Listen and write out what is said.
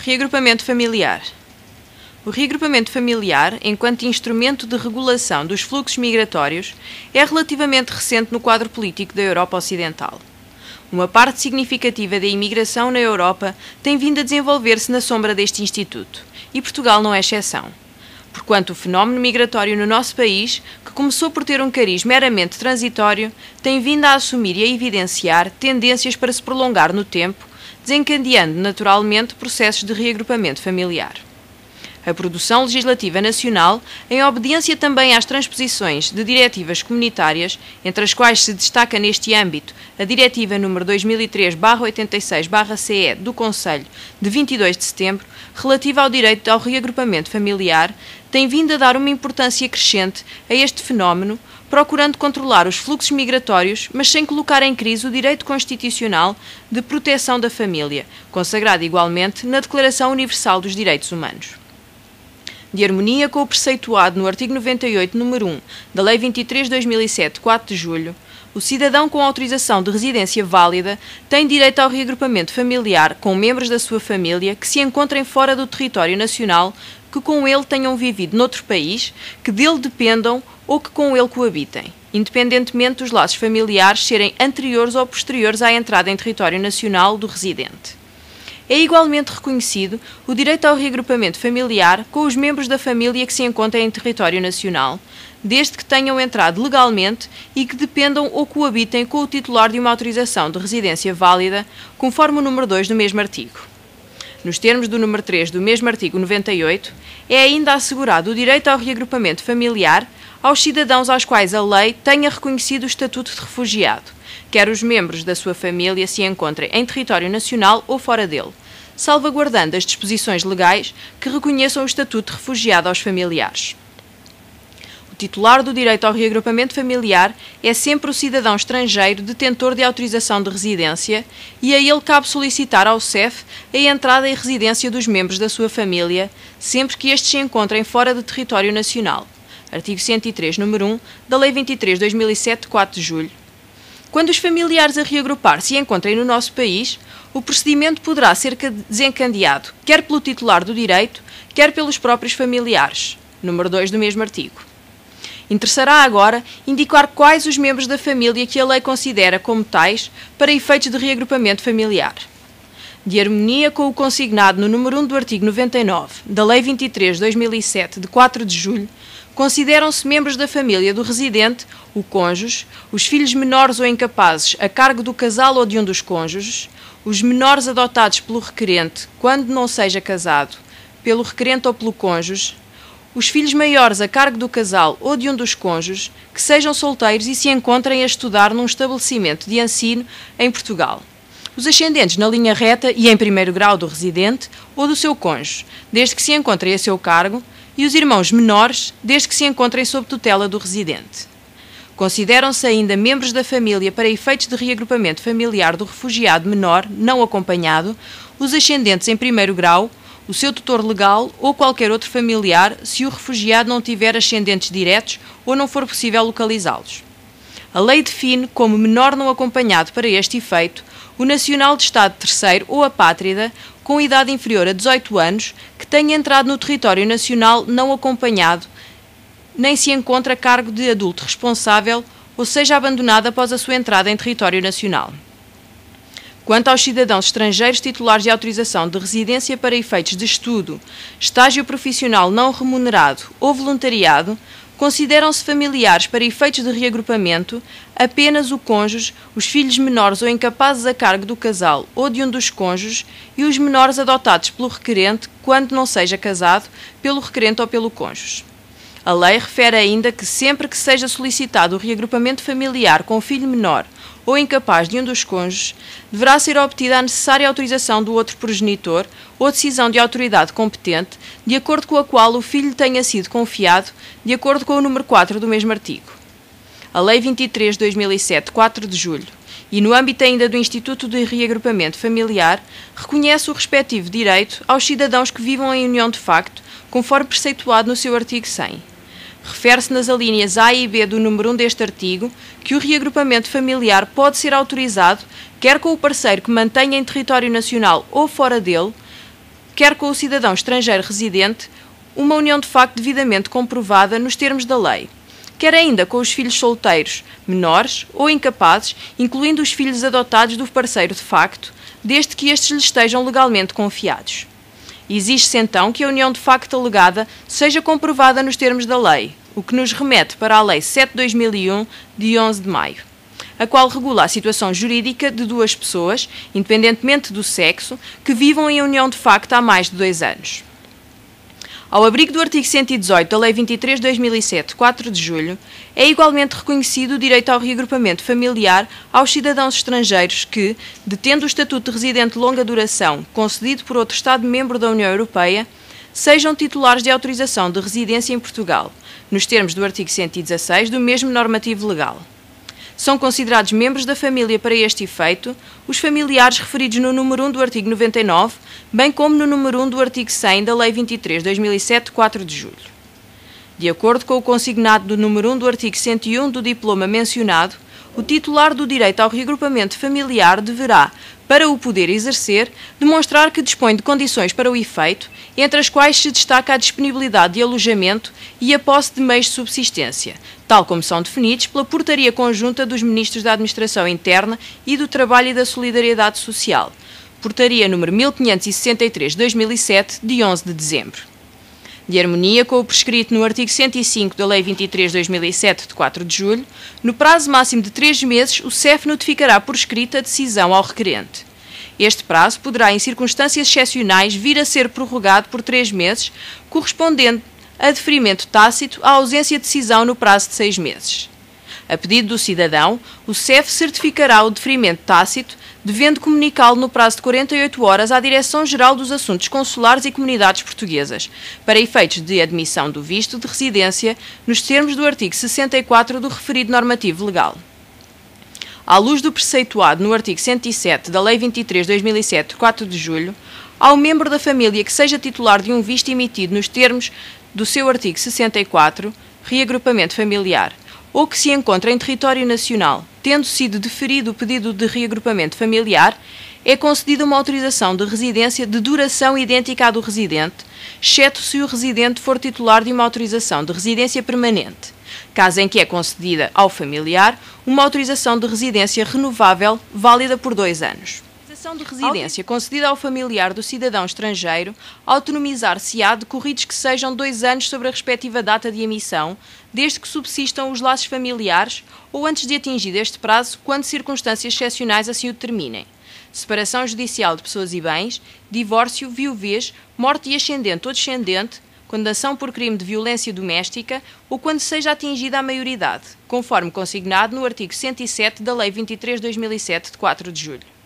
Reagrupamento familiar. O reagrupamento familiar, enquanto instrumento de regulação dos fluxos migratórios, é relativamente recente no quadro político da Europa Ocidental. Uma parte significativa da imigração na Europa tem vindo a desenvolver-se na sombra deste instituto, e Portugal não é exceção. Porquanto o fenómeno migratório no nosso país, que começou por ter um cariz meramente transitório, tem vindo a assumir e a evidenciar tendências para se prolongar no tempo, desencadeando naturalmente processos de reagrupamento familiar. A produção legislativa nacional, em obediência também às transposições de diretivas comunitárias, entre as quais se destaca neste âmbito a Diretiva nº 2003/86/CE do Conselho de 22 de setembro, relativa ao direito ao reagrupamento familiar, tem vindo a dar uma importância crescente a este fenómeno, procurando controlar os fluxos migratórios, mas sem colocar em crise o direito constitucional de proteção da família, consagrado igualmente na Declaração Universal dos Direitos Humanos. De harmonia com o preceituado no artigo 98, número 1, da Lei 23/2007, 4 de julho, o cidadão com autorização de residência válida tem direito ao reagrupamento familiar com membros da sua família que se encontrem fora do território nacional, que com ele tenham vivido noutro país, que dele dependam ou que com ele coabitem, independentemente dos laços familiares serem anteriores ou posteriores à entrada em território nacional do residente. É igualmente reconhecido o direito ao reagrupamento familiar com os membros da família que se encontrem em território nacional, desde que tenham entrado legalmente e que dependam ou coabitem com o titular de uma autorização de residência válida, conforme o número 2 do mesmo artigo. Nos termos do número 3 do mesmo artigo 98, é ainda assegurado o direito ao reagrupamento familiar aos cidadãos aos quais a lei tenha reconhecido o estatuto de refugiado, quer os membros da sua família se encontrem em território nacional ou fora dele, salvaguardando as disposições legais que reconheçam o estatuto de refugiado aos familiares. O titular do direito ao reagrupamento familiar é sempre o cidadão estrangeiro detentor de autorização de residência e a ele cabe solicitar ao CEF a entrada e residência dos membros da sua família, sempre que estes se encontrem fora do território nacional. Artigo 103, número 1, da Lei 23/2007, 4 de julho. Quando os familiares a reagrupar se encontrem no nosso país, o procedimento poderá ser desencadeado quer pelo titular do direito, quer pelos próprios familiares. Número 2 do mesmo artigo. Interessará agora indicar quais os membros da família que a lei considera como tais para efeitos de reagrupamento familiar. De harmonia com o consignado no número 1 do artigo 99 da Lei 23/2007, de 4 de julho, consideram-se membros da família do residente o cônjuge, os filhos menores ou incapazes a cargo do casal ou de um dos cônjuges, os menores adotados pelo requerente, quando não seja casado, pelo requerente ou pelo cônjuge, os filhos maiores a cargo do casal ou de um dos cônjuges, que sejam solteiros e se encontrem a estudar num estabelecimento de ensino em Portugal. Os ascendentes na linha reta e em primeiro grau do residente ou do seu cônjuge, desde que se encontrem a seu cargo, e os irmãos menores, desde que se encontrem sob tutela do residente. Consideram-se ainda membros da família para efeitos de reagrupamento familiar do refugiado menor não acompanhado, os ascendentes em primeiro grau, o seu tutor legal ou qualquer outro familiar, se o refugiado não tiver ascendentes diretos ou não for possível localizá-los. A lei define como menor não acompanhado para este efeito o nacional de Estado terceiro ou apátrida com idade inferior a 18 anos que tenha entrado no território nacional não acompanhado, nem se encontra a cargo de adulto responsável ou seja abandonado após a sua entrada em território nacional. Quanto aos cidadãos estrangeiros titulares de autorização de residência para efeitos de estudo, estágio profissional não remunerado ou voluntariado, consideram-se familiares para efeitos de reagrupamento apenas o cônjuge, os filhos menores ou incapazes a cargo do casal ou de um dos cônjuges e os menores adotados pelo requerente, quando não seja casado, pelo requerente ou pelo cônjuge. A lei refere ainda que sempre que seja solicitado o reagrupamento familiar com filho menor ou incapaz de um dos cônjuges, deverá ser obtida a necessária autorização do outro progenitor ou decisão de autoridade competente, de acordo com a qual o filho tenha sido confiado, de acordo com o número 4 do mesmo artigo. A Lei 23/2007, 4 de julho, e no âmbito ainda do Instituto de Reagrupamento Familiar, reconhece o respectivo direito aos cidadãos que vivam em união de facto, conforme preceituado no seu artigo 100. Refere-se nas alíneas A e B do número 1 deste artigo que o reagrupamento familiar pode ser autorizado, quer com o parceiro que mantenha em território nacional ou fora dele, quer com o cidadão estrangeiro residente, uma união de facto devidamente comprovada nos termos da lei, quer ainda com os filhos solteiros, menores ou incapazes, incluindo os filhos adotados do parceiro de facto, desde que estes lhes estejam legalmente confiados. Exige-se então que a união de facto alegada seja comprovada nos termos da lei, o que nos remete para a Lei 7/2001, de 11 de maio, a qual regula a situação jurídica de duas pessoas, independentemente do sexo, que vivam em união de facto há mais de 2 anos. Ao abrigo do artigo 118 da Lei 23/2007, 4 de julho, é igualmente reconhecido o direito ao reagrupamento familiar aos cidadãos estrangeiros que, detendo o estatuto de residente de longa duração concedido por outro Estado-membro da União Europeia, sejam titulares de autorização de residência em Portugal, nos termos do artigo 116 do mesmo normativo legal. São considerados membros da família para este efeito os familiares referidos no número 1 do artigo 99, bem como no número 1 do artigo 100 da Lei 23/2007, 4 de julho. De acordo com o consignado do número 1 do artigo 101 do diploma mencionado, o titular do direito ao reagrupamento familiar deverá, para o poder exercer, demonstrar que dispõe de condições para o efeito, entre as quais se destaca a disponibilidade de alojamento e a posse de meios de subsistência, tal como são definidos pela Portaria Conjunta dos Ministros da Administração Interna e do Trabalho e da Solidariedade Social, Portaria número 1563/2007, de 11 de dezembro. De harmonia com o prescrito no artigo 105 da Lei 23/2007, de 4 de julho, no prazo máximo de 3 meses, o CEF notificará por escrito a decisão ao requerente. Este prazo poderá, em circunstâncias excepcionais, vir a ser prorrogado por 3 meses, correspondendo a deferimento tácito à ausência de decisão no prazo de 6 meses. A pedido do cidadão, o CEF certificará o deferimento tácito, devendo comunicá-lo no prazo de 48 horas à Direção-Geral dos Assuntos Consulares e Comunidades Portuguesas, para efeitos de admissão do visto de residência, nos termos do artigo 64 do referido normativo legal. À luz do preceituado no artigo 107 da Lei 23/2007, 4 de julho, ao membro da família que seja titular de um visto emitido nos termos do seu artigo 64, reagrupamento familiar, ou que se encontra em território nacional, tendo sido deferido o pedido de reagrupamento familiar, é concedida uma autorização de residência de duração idêntica à do residente, exceto se o residente for titular de uma autorização de residência permanente, caso em que é concedida ao familiar uma autorização de residência renovável válida por 2 anos. A autorização de residência concedida ao familiar do cidadão estrangeiro autonomizar-se-á decorridos que sejam 2 anos sobre a respectiva data de emissão, desde que subsistam os laços familiares ou antes de atingido este prazo, quando circunstâncias excepcionais assim o determinem. Separação judicial de pessoas e bens, divórcio, viuvez, morte de ascendente ou descendente, condenação por crime de violência doméstica ou quando seja atingida a maioridade, conforme consignado no artigo 107 da Lei 23/2007, de 4 de julho.